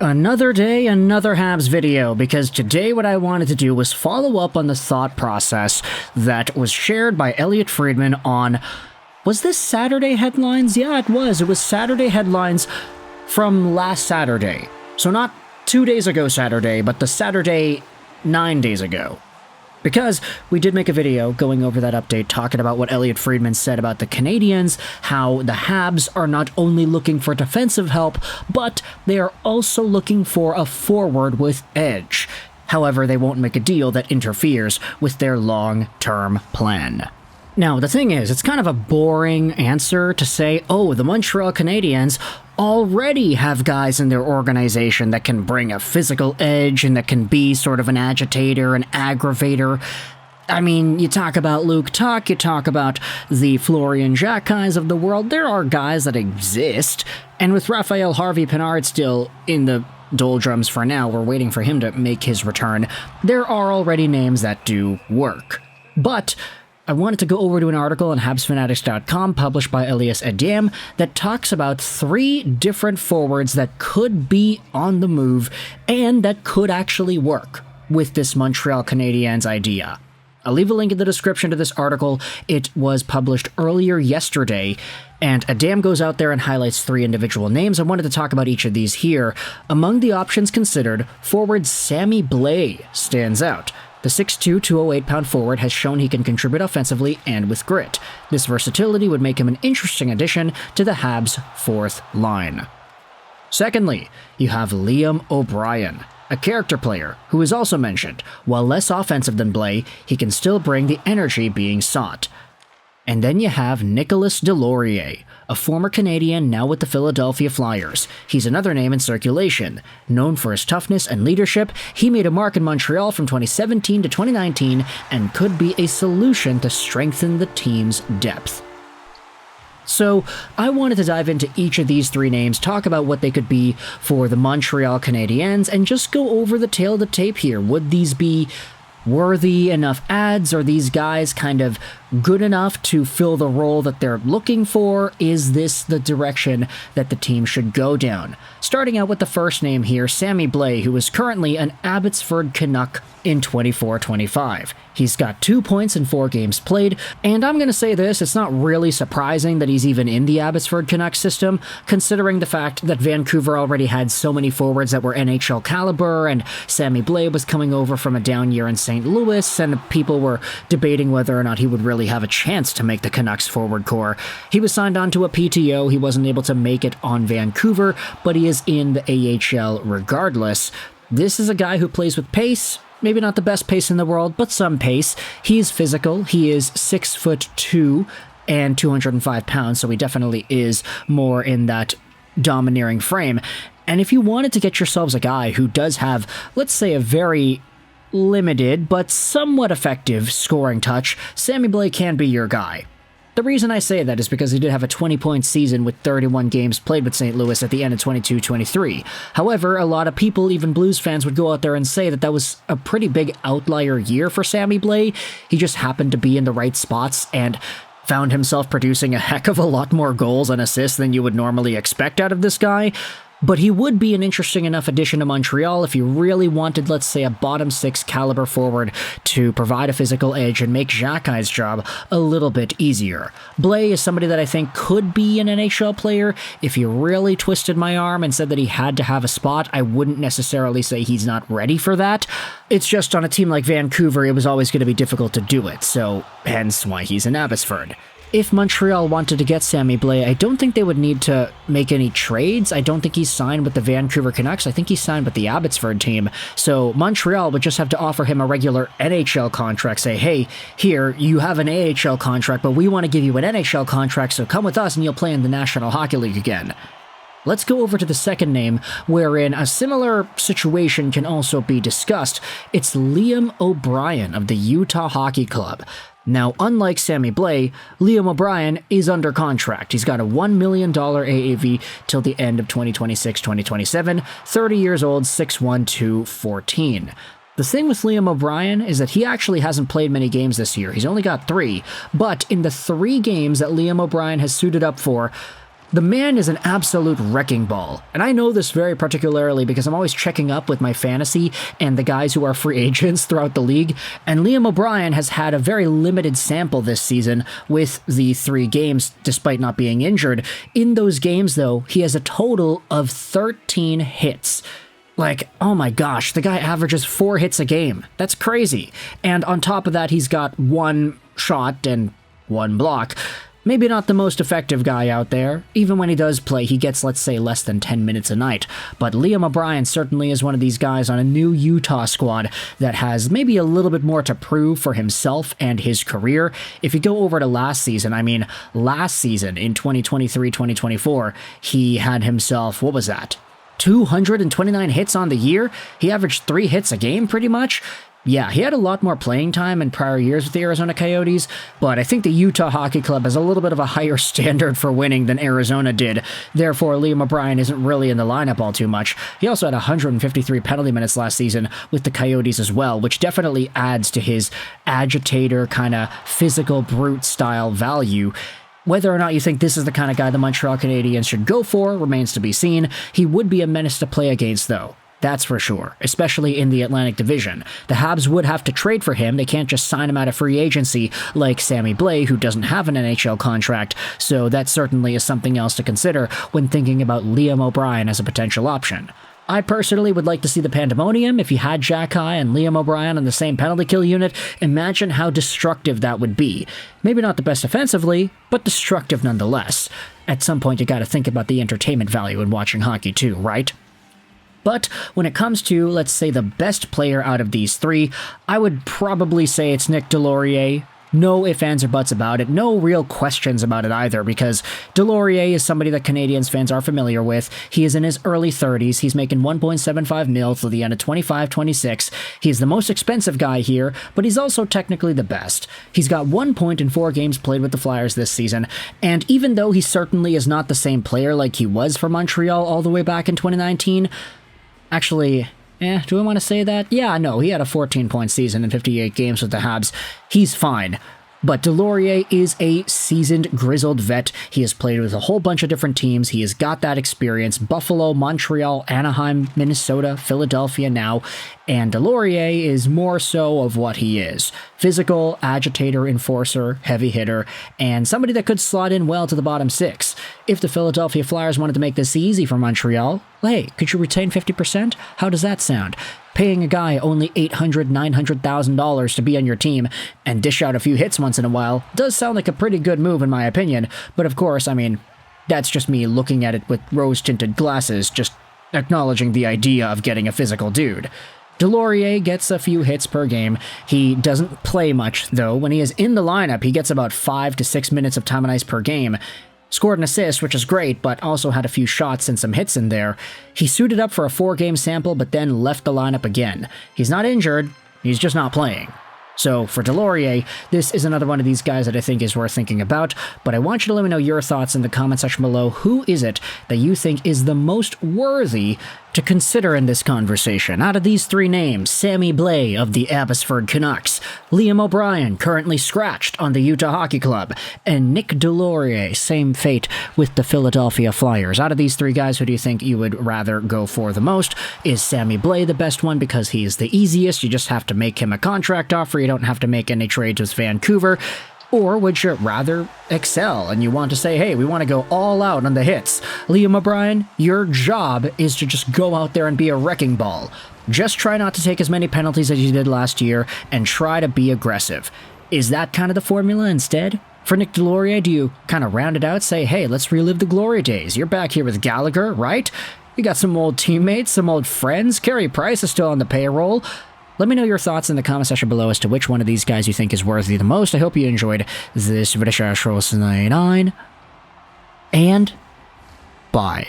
Another day, another Habs video, because today what I wanted to do was follow up on the thought process that was shared by Elliotte Friedman on, was this Saturday headlines? Yeah, it was. It was Saturday headlines from last Saturday. So not 2 days ago Saturday, but the Saturday 9 days ago. Because we did make a video going over that update, talking about what Elliotte Friedman said about the Canadiens, how the Habs are not only looking for defensive help, but they are also looking for a forward with edge. However, they won't make a deal that interferes with their long-term plan. Now, the thing is, it's kind of a boring answer to say, oh, the Montreal Canadiens already have guys in their organization that can bring a physical edge and that can be sort of an agitator, an aggravator. I mean, you talk about Luke Tuck, you talk about the Florian Jacquins of the world. There are guys that exist, and with Raphael Harvey-Pinard still in the doldrums for now, we're waiting for him to make his return, there are already names that do work. But I wanted to go over to an article on HabsFanatics.com published by Elias Adam that talks about 3 different forwards that could be on the move and that could actually work with this Montreal Canadiens idea. I'll leave a link in the description to this article. It was published earlier yesterday, and Adam goes out there and highlights 3 individual names. I wanted to talk about each of these here. Among the options considered, forward Sammy Blais stands out. The 6'2", 208-pound forward has shown he can contribute offensively and with grit. This versatility would make him an interesting addition to the Habs' 4th line. Secondly, you have Liam O'Brien, a character player who is also mentioned. While less offensive than Blais, he can still bring the energy being sought. And then you have Nic Deslauriers, a former Canadian now with the Philadelphia Flyers. He's another name in circulation. Known for his toughness and leadership, he made a mark in Montreal from 2017 to 2019 and could be a solution to strengthen the team's depth. So, I wanted to dive into each of these 3 names, talk about what they could be for the Montreal Canadiens, and just go over the tail of the tape here. Would these be worthy enough ads? Are these guys kind of good enough to fill the role that they're looking for? Is this the direction that the team should go down? Starting out with the first name here, Sammy Blais, who is currently an Abbotsford Canuck in 24-25. He's got 2 points in 4 games played, and I'm going to say this, it's not really surprising that he's even in the Abbotsford Canucks system, considering the fact that Vancouver already had so many forwards that were NHL caliber, and Sammy Blais was coming over from a down year in St. Louis, and people were debating whether or not he would really have a chance to make the Canucks forward core. He was signed on to a PTO, he wasn't able to make it on Vancouver, but he is in the AHL regardless. This is a guy who plays with pace. Maybe not the best pace in the world, but some pace. He's physical. He is 6'2" and 205 pounds, so he definitely is more in that domineering frame. And if you wanted to get yourselves a guy who does have, let's say, a very limited but somewhat effective scoring touch, Sammy Blais can be your guy. The reason I say that is because he did have a 20-point season with 31 games played with St. Louis at the end of 22-23. However, a lot of people, even Blues fans, would go out there and say that that was a pretty big outlier year for Sammy Blais. He just happened to be in the right spots and found himself producing a heck of a lot more goals and assists than you would normally expect out of this guy. But he would be an interesting enough addition to Montreal if you really wanted, let's say, a bottom 6 caliber forward to provide a physical edge and make Jacquin's job a little bit easier. Blais is somebody that I think could be an NHL player. If you really twisted my arm and said that he had to have a spot, I wouldn't necessarily say he's not ready for that. It's just on a team like Vancouver, it was always going to be difficult to do it, so hence why he's in Abbotsford. If Montreal wanted to get Sammy Blais, I don't think they would need to make any trades. I don't think he's signed with the Vancouver Canucks. I think he's signed with the Abbotsford team. So Montreal would just have to offer him a regular NHL contract. Say, hey, here, you have an AHL contract, but we want to give you an NHL contract, so come with us and you'll play in the National Hockey League again. Let's go over to the second name, wherein a similar situation can also be discussed. It's Liam O'Brien of the Utah Hockey Club. Now, unlike Sammy Blais, Liam O'Brien is under contract. He's got a $1 million AAV till the end of 2026-2027, 30 years old, 6'1", 214. The thing with Liam O'Brien is that he actually hasn't played many games this year. He's only got 3, but in the 3 games that Liam O'Brien has suited up for, The man is an absolute wrecking ball, and I know this very particularly because I'm always checking up with my fantasy and the guys who are free agents throughout the league, and Liam O'Brien has had a very limited sample this season with the 3 games, despite not being injured. In those games, though, he has a total of 13 hits. Like, oh my gosh, the guy averages 4 hits a game. That's crazy. And on top of that, he's got 1 shot and 1 block. Maybe not the most effective guy out there. Even when he does play, he gets, let's say, less than 10 minutes a night. But Liam O'Brien certainly is one of these guys on a new Utah squad that has maybe a little bit more to prove for himself and his career. If you go over to last season, last season in 2023-2024, he had himself, what was that? 229 hits on the year? He averaged 3 hits a game, pretty much. Yeah, he had a lot more playing time in prior years with the Arizona Coyotes, but I think the Utah Hockey Club has a little bit of a higher standard for winning than Arizona did. Therefore, Liam O'Brien isn't really in the lineup all too much. He also had 153 penalty minutes last season with the Coyotes as well, which definitely adds to his agitator, kind of physical brute style value. Whether or not you think this is the kind of guy the Montreal Canadiens should go for remains to be seen. He would be a menace to play against, though. That's for sure, especially in the Atlantic Division. The Habs would have to trade for him. They can't just sign him out of free agency like Sammy Blais, who doesn't have an NHL contract, so that certainly is something else to consider when thinking about Liam O'Brien as a potential option. I personally would like to see the pandemonium. If you had Jack High and Liam O'Brien on the same penalty kill unit, imagine how destructive that would be. Maybe not the best offensively, but destructive nonetheless. At some point you gotta think about the entertainment value in watching hockey too, right? But when it comes to, let's say, the best player out of these 3, I would probably say it's Nic Deslauriers. No ifs, ands, or buts about it. No real questions about it either, because Deslauriers is somebody that Canadiens fans are familiar with. He is in his early 30s. He's making $1.75 million through the end of 25-26. He's the most expensive guy here, but he's also technically the best. He's got 1 point in 4 games played with the Flyers this season, and even though he certainly is not the same player like he was for Montreal all the way back in 2019, actually, do I want to say that? Yeah, no, he had a 14-point season in 58 games with the Habs. He's fine. But Deslauriers is a seasoned, grizzled vet. He has played with a whole bunch of different teams. He has got that experience. Buffalo, Montreal, Anaheim, Minnesota, Philadelphia now. And Deslauriers is more so of what he is. Physical, agitator, enforcer, heavy hitter, and somebody that could slot in well to the bottom 6. If the Philadelphia Flyers wanted to make this easy for Montreal, hey, could you retain 50%? How does that sound? Paying a guy only $800,000, $900,000 to be on your team and dish out a few hits once in a while does sound like a pretty good move in my opinion, but of course, that's just me looking at it with rose-tinted glasses, just acknowledging the idea of getting a physical dude. Deslauriers gets a few hits per game. He doesn't play much, though. When he is in the lineup, he gets about 5 to 6 minutes of time on ice per game. Scored an assist, which is great, but also had a few shots and some hits in there. He suited up for a 4-game sample, but then left the lineup again. He's not injured, he's just not playing. So for Deslauriers, this is another one of these guys that I think is worth thinking about, but I want you to let me know your thoughts in the comment section below. Who is it that you think is the most worthy to consider in this conversation? Out of these 3 names, Sammy Blais of the Abbotsford Canucks, Liam O'Brien, currently scratched on the Utah Hockey Club, and Nic Deslauriers, same fate with the Philadelphia Flyers. Out of these 3 guys, who do you think you would rather go for the most? Is Sammy Blais the best one because he is the easiest? You just have to make him a contract offer. You don't have to make any trades with Vancouver. Or would you rather excel and you want to say, hey, we want to go all out on the hits? Liam O'Brien, your job is to just go out there and be a wrecking ball. Just try not to take as many penalties as you did last year and try to be aggressive. Is that kind of the formula instead? For Nic Deslauriers, do you kind of round it out, say, hey, let's relive the glory days. You're back here with Gallagher, right? You got some old teammates, some old friends. Carey Price is still on the payroll. Let me know your thoughts in the comment section below as to which one of these guys you think is worthy the most. I hope you enjoyed this video. And bye.